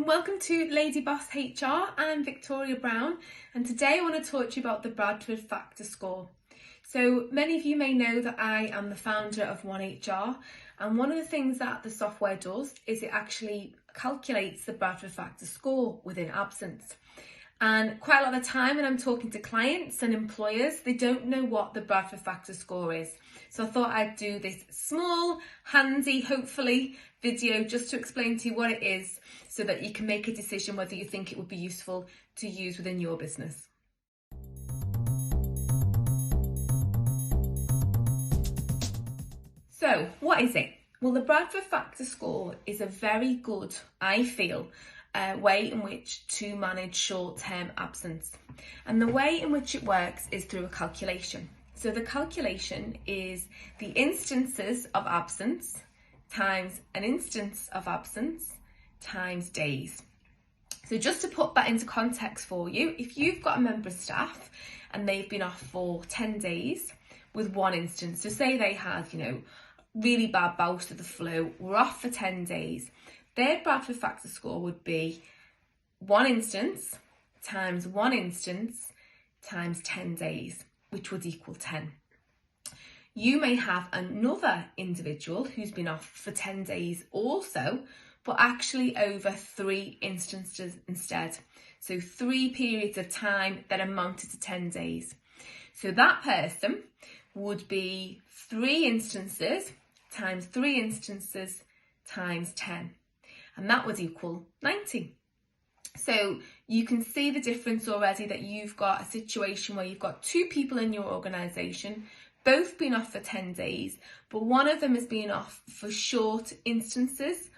Welcome to Lady Boss HR. I'm Victoria Brown, and today I want to talk to you about the Bradford Factor score. So many of you may know that I am the founder of OneHR, and one of the things that the software does is it actually calculates the Bradford Factor score within absence. And quite a lot of the time when I'm talking to clients and employers, they don't know what the Bradford Factor score is. So I thought I'd do this small, handy, hopefully, video just to explain to you what it is so that you can make a decision whether you think it would be useful to use within your business. So what is it? Well, the Bradford Factor score is a very good, I feel, way in which to manage short-term absence. And the way in which it works is through a calculation. So the calculation is the instances of absence times an instance of absence times days. So just to put that into context for you, if you've got a member of staff and they've been off for 10 days with one instance, so say they had, really bad bout of the flu, were off for 10 days, their Bradford Factor score would be one instance times 10 days, which would equal 10. You may have another individual who's been off for 10 days also, but actually over 3 instances instead. So 3 periods of time that amounted to 10 days. So that person would be 3 instances times 3 instances times 10. And that would equal 90. So you can see the difference already, that you've got a situation where you've got 2 people in your organisation, both been off for 10 days, but one of them has been off for short instances,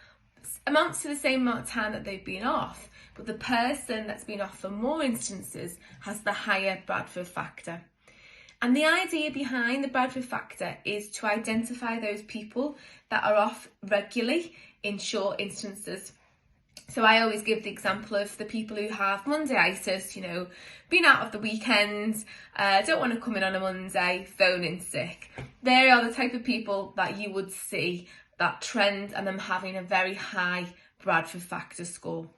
amounts to the same amount of time that they've been off, but the person that's been off for more instances has the higher Bradford Factor. And the idea behind the Bradford Factor is to identify those people that are off regularly in short instances. So I always give the example of the people who have Mondayitis, been out of the weekend, don't want to come in on a Monday, phone in sick. They are the type of people that you would see that trend and them having a very high Bradford Factor score.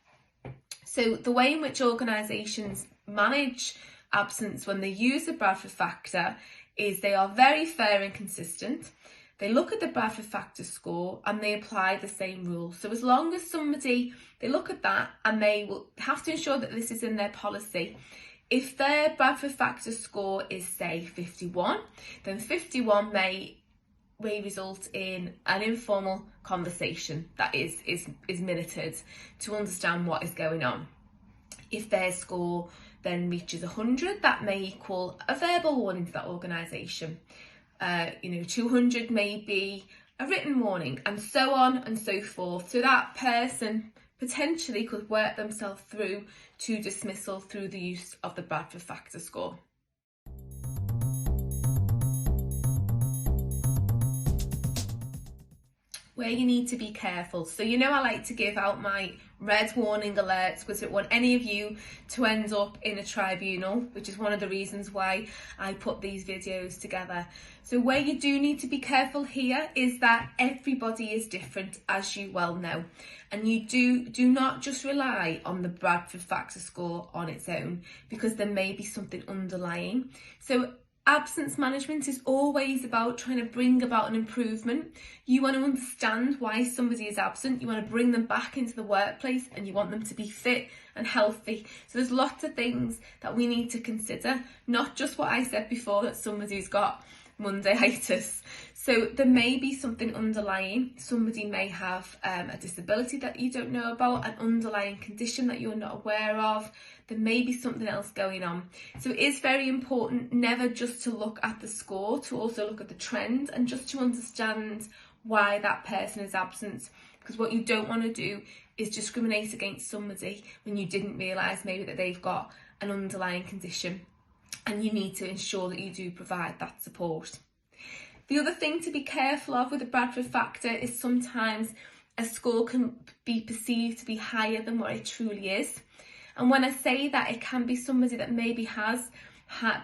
So the way in which organisations manage absence when they use the Bradford Factor is they are very fair and consistent. They look at the Bradford Factor score and they apply the same rules. So as long as they look at that, and they will have to ensure that this is in their policy. If their Bradford Factor score is, say, 51, then 51 may result in an informal conversation that is minuted to understand what is going on. If their score then reaches 100, that may equal a verbal warning to that organisation. 200 may be a written warning, and so on and so forth. So that person potentially could work themselves through to dismissal through the use of the Bradford Factor score. Where you need to be careful. So I like to give out my red warning alerts because I don't want any of you to end up in a tribunal, which is one of the reasons why I put these videos together. So where you do need to be careful here is that everybody is different, as you well know, and you do not just rely on the Bradford Factor score on its own, because there may be something underlying. So absence management is always about trying to bring about an improvement. You want to understand why somebody is absent. You want to bring them back into the workplace, and you want them to be fit and healthy. So there's lots of things that we need to consider, not just what I said before, that somebody's got Mondayitis. So there may be something underlying. Somebody may have a disability that you don't know about, an underlying condition that you're not aware of. There may be something else going on. So it is very important never just to look at the score, to also look at the trend and just to understand why that person is absent. Because what you don't want to do is discriminate against somebody when you didn't realise maybe that they've got an underlying condition, and you need to ensure that you do provide that support. The other thing to be careful of with the Bradford Factor is sometimes a score can be perceived to be higher than what it truly is. And when I say that, it can be somebody that maybe has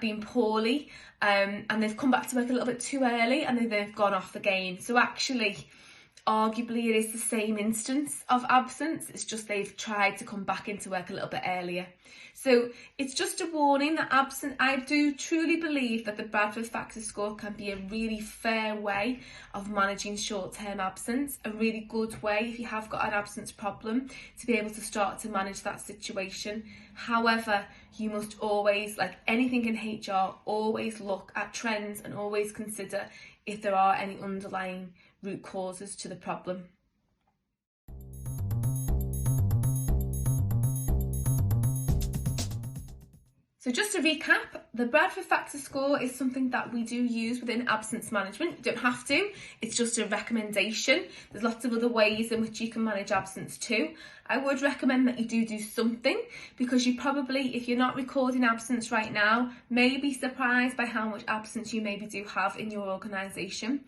been poorly and they've come back to work a little bit too early and they've gone off again. So actually, arguably it is the same instance of absence, it's just they've tried to come back into work a little bit earlier. So it's just a warning that I do truly believe that the Bradford Factor score can be a really fair way of managing short-term absence, a really good way if you have got an absence problem to be able to start to manage that situation. However, you must always, like anything in HR, always look at trends and always consider if there are any underlying root causes to the problem. So just to recap, the Bradford Factor score is something that we do use within absence management. You don't have to, it's just a recommendation. There's lots of other ways in which you can manage absence too. I would recommend that you do something, because you probably, if you're not recording absence right now, may be surprised by how much absence you maybe do have in your organisation.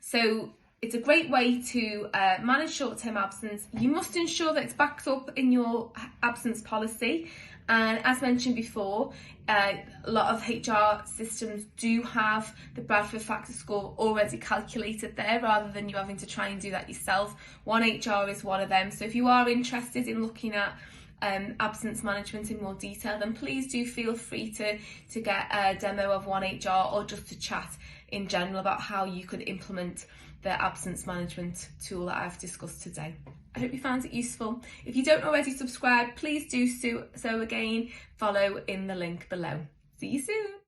So it's a great way to manage short-term absence. You must ensure that it's backed up in your absence policy. And as mentioned before, a lot of HR systems do have the Bradford Factor score already calculated there, rather than you having to try and do that yourself. OneHR is one of them. So if you are interested in looking at absence management in more detail, then please do feel free to get a demo of OneHR, or just to chat in general about how you could implement the absence management tool that I've discussed today. I hope you found it useful. If you don't already subscribe, please do so again. Follow in the link below. See you soon.